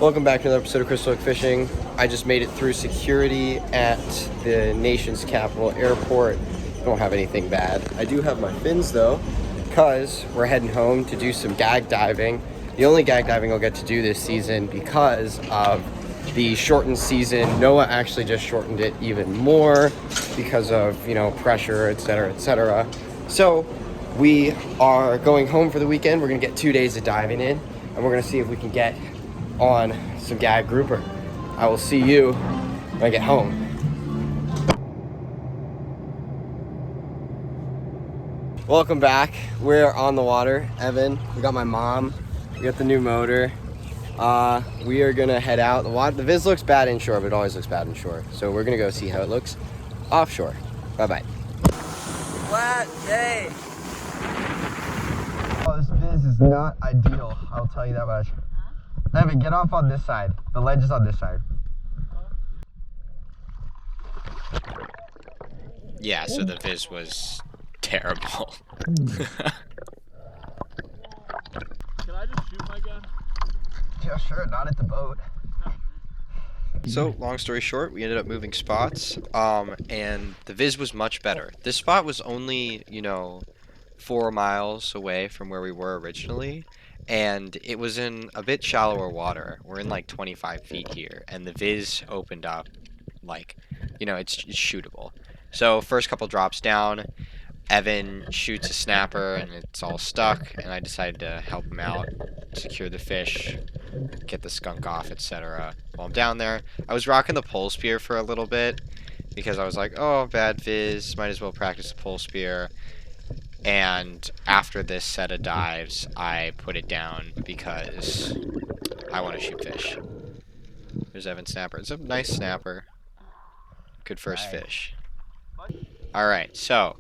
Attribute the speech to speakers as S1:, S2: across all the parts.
S1: Welcome back to another episode of Crystal Lake Fishing. I just made it through security at the nation's capital airport. Don't have anything bad. I do have my fins though, because we're heading home to do some gag diving. The only gag diving I'll get to do this season because of the shortened season. Noah actually just shortened it even more because of, pressure, etc., etc. So we are going home for the weekend. We're gonna get 2 days of diving in, and we're gonna see if we can get on some gag grouper. I will see you when I get home. Welcome back. We're on the water. Evan, we got my mom, we got the new motor. We are gonna head out. The viz looks bad inshore, but it always looks bad inshore. So we're gonna go see how it looks offshore. Bye-bye. Flat day. Oh, this viz is not ideal, I'll tell you that much. Evan, get off on this side. The ledge is on this side.
S2: Yeah, so the viz was terrible.
S3: Can I just shoot my gun?
S1: Yeah, sure, not at the boat.
S2: So, long story short, we ended up moving spots, and the viz was much better. This spot was only, 4 miles away from where we were originally, and it was in a bit shallower water. We're in like 25 feet here, and the viz opened up like, it's shootable. So, first couple drops down, Evan shoots a snapper and it's all stuck, and I decided to help him out, secure the fish, get the skunk off, etc. While I'm down there, I was rocking the pole spear for a little bit because I was like, oh, bad viz, might as well practice the pole spear. And after this set of dives, I put it down because I want to shoot fish. There's Evan's snapper. It's a nice snapper. Good first fish. Alright, so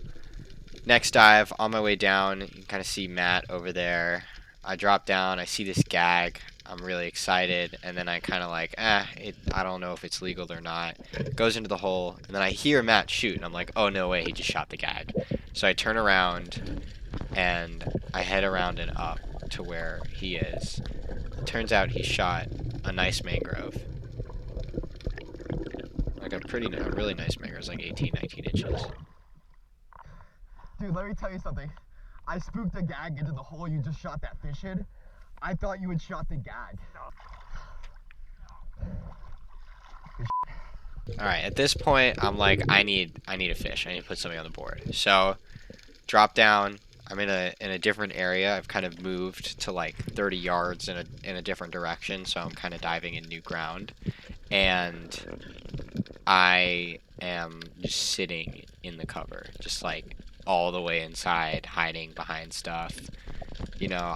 S2: next dive, on my way down, you can kind of see Matt over there. I drop down, I see this gag, I'm really excited, and then I kind of like, I don't know if it's legal or not. Goes into the hole, and then I hear Matt shoot, and I'm like, oh no way, he just shot the gag. So I turn around, and I head around and up to where he is. It turns out he shot a nice mangrove. Like a really nice mangrove, it's like 18, 19 inches.
S1: Dude, let me tell you something. I spooked a gag into the hole you just shot that fish in. I thought you had shot the gag.
S2: Alright, at this point, I'm like, I need a fish. I need to put something on the board. So, drop down. I'm in a different area. I've kind of moved to like 30 yards in a different direction, so I'm kind of diving in new ground. And I am just sitting in the cover, just like all the way inside, hiding behind stuff.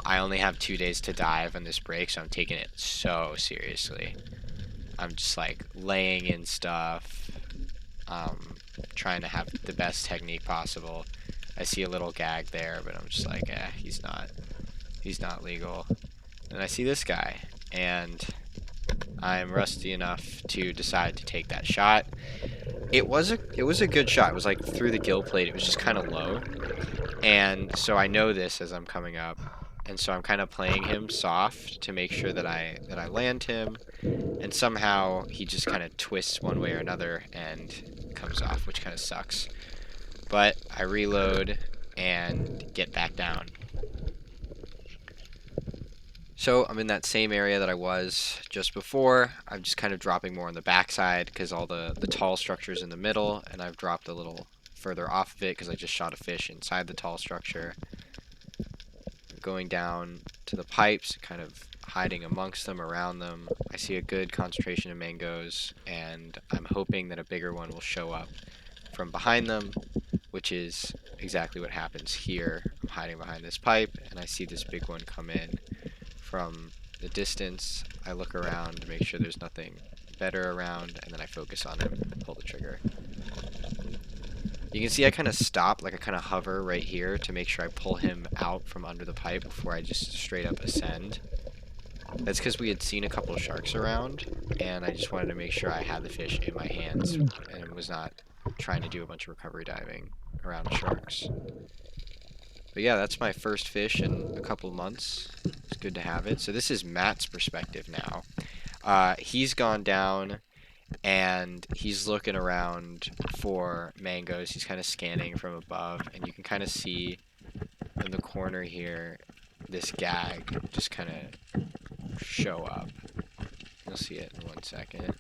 S2: I only have 2 days to dive on this break, so I'm taking it so seriously. I'm just like laying in stuff, trying to have the best technique possible. I see a little gag there, but I'm just like, he's not legal. And I see this guy, and I'm rusty enough to decide to take that shot. It was a good shot. It was like through the gill plate. It was just kind of low, and so I know this as I'm coming up, and so I'm kind of playing him soft to make sure that I land him, and somehow he just kind of twists one way or another and comes off, which kind of sucks. But I reload and get back down. So I'm in that same area that I was just before. I'm just kind of dropping more on the backside because all the tall structure's in the middle, and I've dropped a little further off of it because I just shot a fish inside the tall structure. I'm going down to the pipes, kind of hiding amongst them, around them. I see a good concentration of mangoes, and I'm hoping that a bigger one will show up from behind them, which is exactly what happens here. I'm hiding behind this pipe, and I see this big one come in. From the distance, I look around to make sure there's nothing better around, and then I focus on him and pull the trigger. You can see I kind of stop, like I kind of hover right here to make sure I pull him out from under the pipe before I just straight up ascend. That's because we had seen a couple of sharks around, and I just wanted to make sure I had the fish in my hands and was not trying to do a bunch of recovery diving around sharks. But yeah, that's my first fish in a couple of months. It's good to have it. So this is Matt's perspective now. He's gone down and he's looking around for mangoes. He's kind of scanning from above, and you can kind of see in the corner here this gag just kind of show up. You'll see it in 1 second.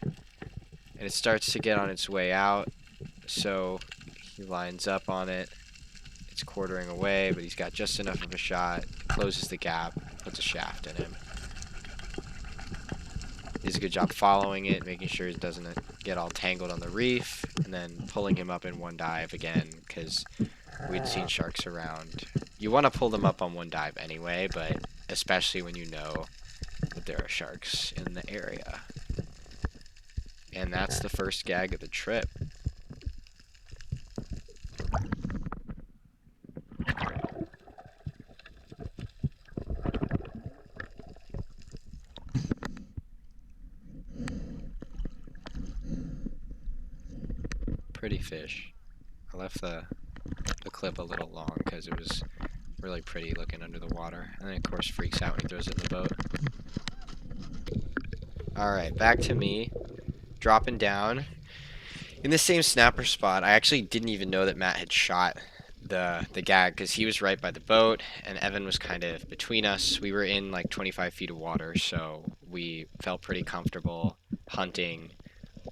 S2: And it starts to get on its way out, so he lines up on it. It's quartering away, but he's got just enough of a shot, closes the gap, puts a shaft in him. He does a good job following it, making sure it doesn't get all tangled on the reef, and then pulling him up in one dive again, because we'd seen sharks around. You want to pull them up on one dive anyway, but especially when you know that there are sharks in the area. And that's the first gag of the trip. Pretty fish. I left the clip a little long because it was really pretty looking under the water. And then of course freaks out when he throws it in the boat. Alright, back to me. Dropping down. In the same snapper spot, I actually didn't even know that Matt had shot the gag because he was right by the boat and Evan was kind of between us. We were in like 25 feet of water, so we felt pretty comfortable hunting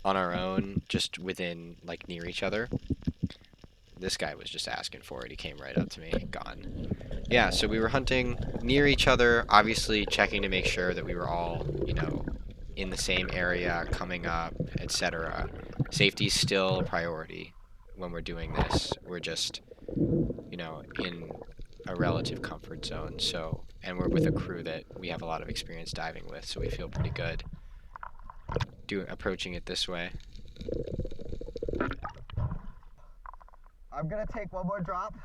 S2: on our own, just within, like, near each other. This guy was just asking for it. He came right up to me, gone. Yeah, so we were hunting near each other, obviously checking to make sure that we were all, you know, in the same area, coming up, etc. Safety's still a priority when we're doing this. We're just, you know, in a relative comfort zone, so, and we're with a crew that we have a lot of experience diving with, so we feel pretty good approaching it this way.
S1: I'm gonna take one more drop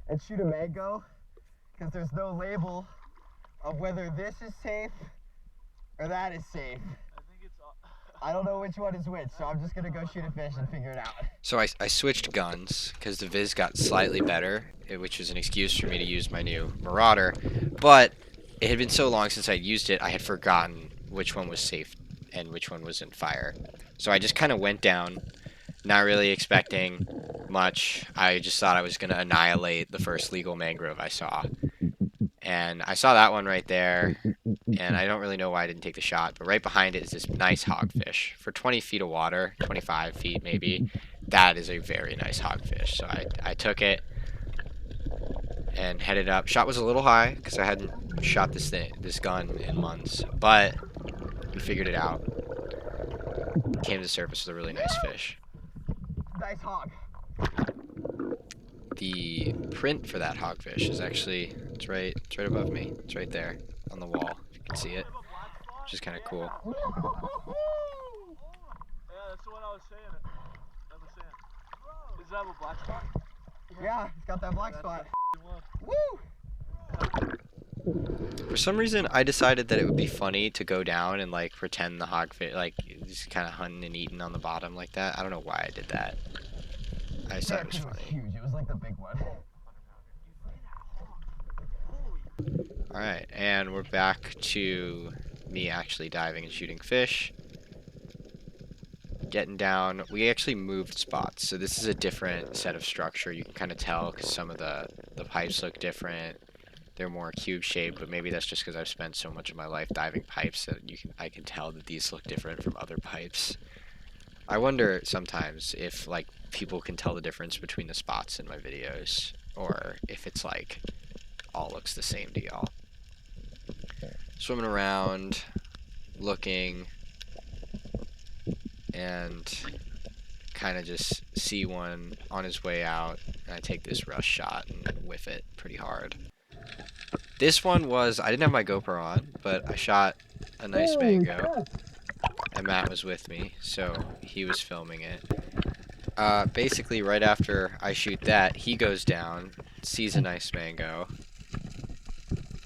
S1: and shoot a mango because there's no label of whether this is safe or that is safe. I don't know which one is which, so I'm just gonna go shoot a fish and figure it out.
S2: So I switched guns because the Viz got slightly better, which was an excuse for me to use my new Marauder, but it had been so long since I'd used it, I had forgotten which one was safe and which one was in fire. So I just kind of went down, not really expecting much. I just thought I was going to annihilate the first legal mangrove I saw. And I saw that one right there, and I don't really know why I didn't take the shot, but right behind it is this nice hogfish. For 20 feet of water, 25 feet maybe, that is a very nice hogfish. So I took it and headed up. Shot was a little high because I hadn't shot this gun in months, but we figured it out. Came to the surface with a really nice fish.
S1: Nice hog.
S2: The print for that hogfish is actually, it's right above me. It's right there on the wall. If you can see it, which is kind of cool.
S3: Yeah, that's the one I was saying. Does it have a black spot?
S1: Yeah, it's got that black spot. Woo!
S2: For some reason, I decided that it would be funny to go down and like pretend the hogfish, like just kind of hunting and eating on the bottom like that. I don't know why I did that. I just thought it was funny.
S1: Huge. It was like the big one.
S2: All right, and we're back to me actually diving and shooting fish. Getting down. We actually moved spots, so this is a different set of structure. You can kind of tell because some of the pipes look different. They're more cube shaped, but maybe that's just because I've spent so much of my life diving pipes that I can tell that these look different from other pipes. I wonder sometimes if like people can tell the difference between the spots in my videos, or if it's like all looks the same to y'all. Swimming around, looking, and kind of just see one on his way out, and I take this rush shot and whiff it pretty hard. This one was, I didn't have my GoPro on, but I shot a nice mango, and Matt was with me, so he was filming it. Basically, right after I shoot that, he goes down, sees a nice mango,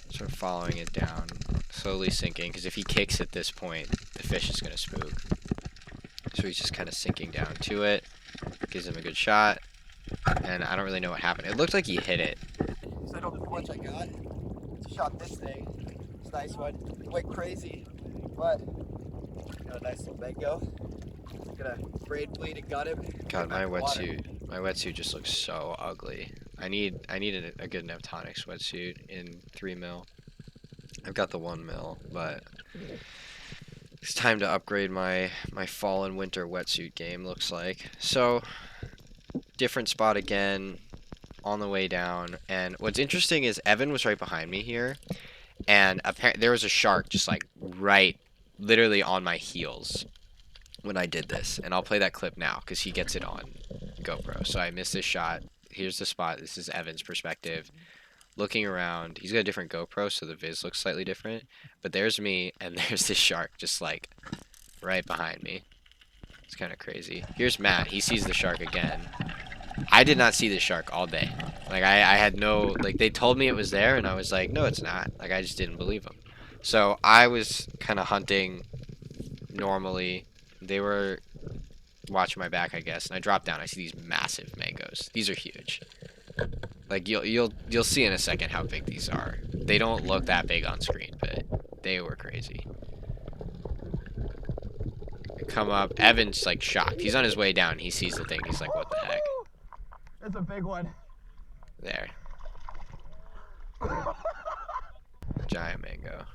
S2: sort of following it down, slowly sinking, because if he kicks at this point, the fish is going to spook. So he's just kind of sinking down to it, gives him a good shot, and I don't really know what happened. It looked like he hit it.
S1: So I don't know how much I got. Shot this thing. It's a nice one. It went crazy, but Got a nice little mango. Gonna braid bleed and gut him.
S2: God, my wetsuit just looks so ugly. I need a good enough tonic sweatsuit in 3 mil. I've got the 1 mil, but it's time to upgrade my fall and winter wetsuit game, looks like. So, different spot again, on the way down. And what's interesting is Evan was right behind me here, and apparently there was a shark just like right, literally on my heels when I did this. And I'll play that clip now because he gets it on GoPro. So I missed this shot. Here's the spot. This is Evan's perspective. Looking around, he's got a different GoPro, so the viz looks slightly different. But there's me, and there's this shark just like right behind me. It's kind of crazy. Here's Matt. He sees the shark again. I did not see the shark all day. Like I had no, like they told me it was there, and I was like, no, it's not. Like I just didn't believe them. So I was kind of hunting normally. They were watching my back, I guess, and I dropped down. I see these massive mangoes. These are huge. Like you'll see in a second how big these are. They don't look that big on screen, but they were crazy. I come up. Evan's like shocked. He's on his way down. He sees the thing. He's like, "What the heck?"
S3: That's a big one.
S2: There. Giant mango.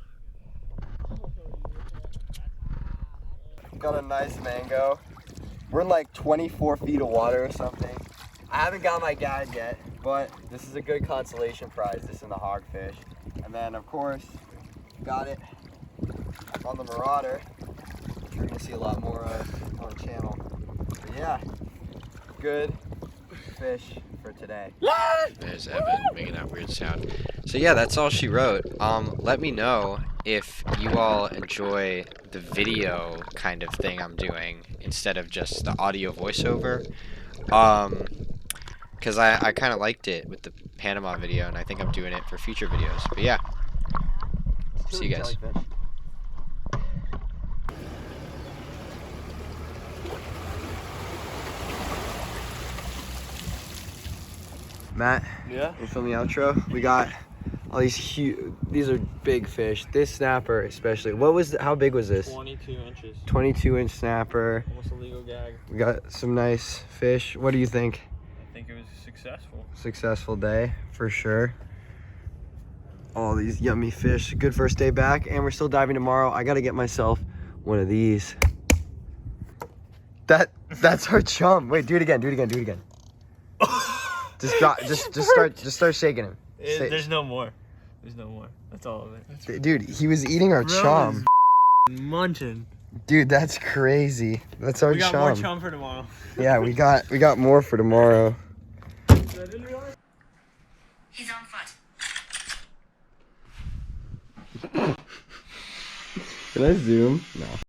S1: Got a nice mango. We're in like 24 feet of water or something. I haven't got my gag yet, but this is a good consolation prize, this and the hogfish. And then of course, got it on the Marauder, which you're gonna see a lot more of on the channel. But yeah, good fish for today.
S2: There's Evan making that weird sound. So yeah, that's all she wrote. Let me know if you all enjoy the video kind of thing I'm doing instead of just the audio voiceover. Because I kind of liked it with the Panama video, and I think I'm doing it for future videos. But yeah, see you guys.
S1: Matt,
S3: Yeah?
S1: you film the outro? We got all these huge, these are big fish. This snapper especially. How big was this?
S3: 22 inches.
S1: 22-inch snapper.
S3: Almost a legal gag.
S1: We got some nice fish. What do you think?
S3: I think it was successful.
S1: Successful day for sure. All these yummy fish. Good first day back, and we're still diving tomorrow. I gotta get myself one of these. That's our chum. Wait, do it again. Just start shaking him.
S3: There's no more. There's no more. That's all of it.
S1: Dude, he was eating our chum.
S3: Munching.
S1: Dude, that's crazy. That's our
S3: We got
S1: chum.
S3: more chum for tomorrow.
S1: Yeah, we got more for tomorrow.
S4: He's on foot.
S1: Can I zoom? No.